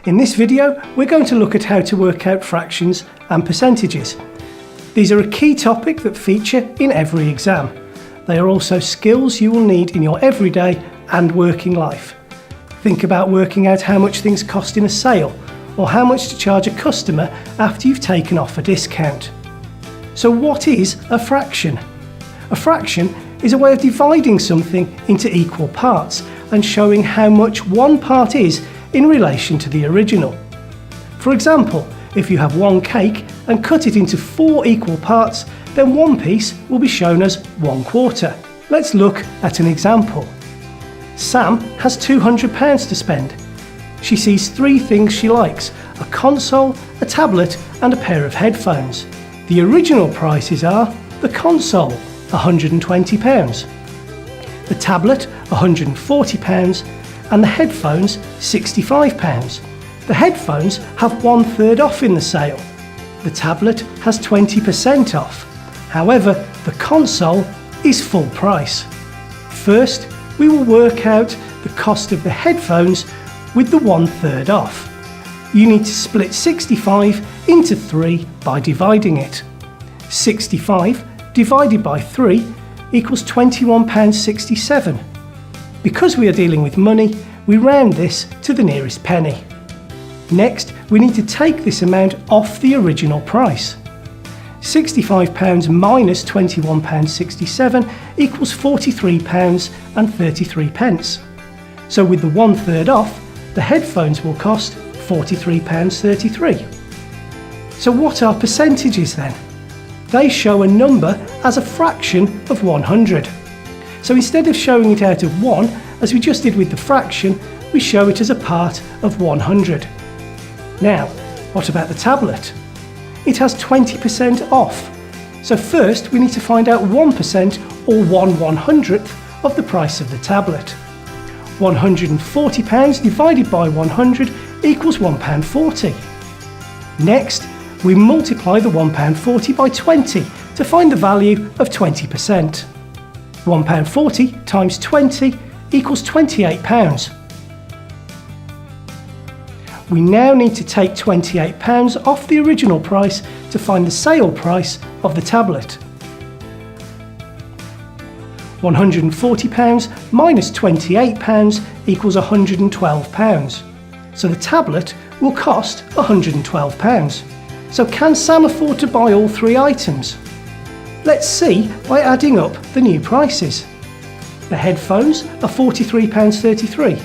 In this video, we're going to look at how to work out fractions and percentages. These are a key topic that feature in every exam. They are also skills you will need in your everyday and working life. Think about working out how much things cost in a sale, or how much to charge a customer after you've taken off a discount. So what is a fraction? A fraction is a way of dividing something into equal parts and showing how much one part is in relation to the original. For example, if you have one cake and cut it into 4 equal parts, then one piece will be shown as 1/4. Let's look at an example. Sam has £200 to spend. She sees 3 things she likes: a console, a tablet and a pair of headphones. The original prices are the console, £120, the tablet, £140 and the headphones, £65. The headphones have 1/3 off in the sale. The tablet has 20% off. However, the console is full price. First, we will work out the cost of the headphones with the 1/3 off. You need to split 65 into 3 by dividing it. 65 divided by 3 equals £21.67. Because we are dealing with money, we round this to the nearest penny. Next, we need to take this amount off the original price. £65 minus £21.67 equals £43.33. So with the 1/3 off, the headphones will cost £43.33. So what are percentages then? They show a number as a fraction of 100. So instead of showing it out of 1, as we just did with the fraction, we show it as a part of 100. Now, what about the tablet? It has 20% off. So first we need to find out 1% or 1/100th of the price of the tablet. £140 divided by 100 equals £1.40. Next, we multiply the £1.40 by 20 to find the value of 20%. £1.40 times 20 equals £28. We now need to take £28 off the original price to find the sale price of the tablet. £140 minus £28 equals £112. So the tablet will cost £112. So can Sam afford to buy all 3 items? Let's see by adding up the new prices. The headphones are £43.33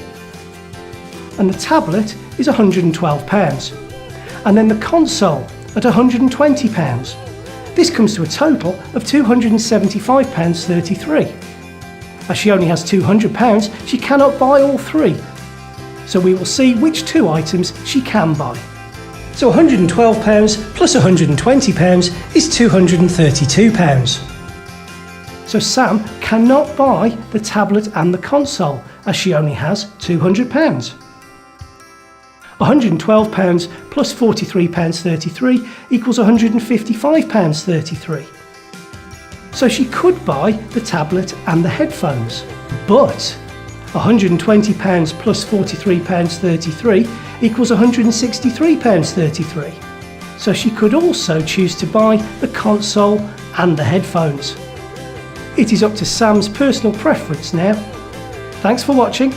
and the tablet is £112, and then the console at £120. This comes to a total of £275.33. As she only has £200, she cannot buy all 3. So we will see which 2 items she can buy. So £112 plus £120 is £232. So Sam cannot buy the tablet and the console as she only has £200. £112 plus £43.33 equals £155.33. So she could buy the tablet and the headphones, but £120 plus £43.33 equals £163.33. So she could also choose to buy the console and the headphones. It is up to Sam's personal preference now. Thanks for watching,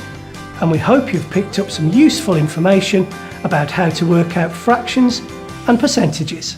and we hope you've picked up some useful information about how to work out fractions and percentages.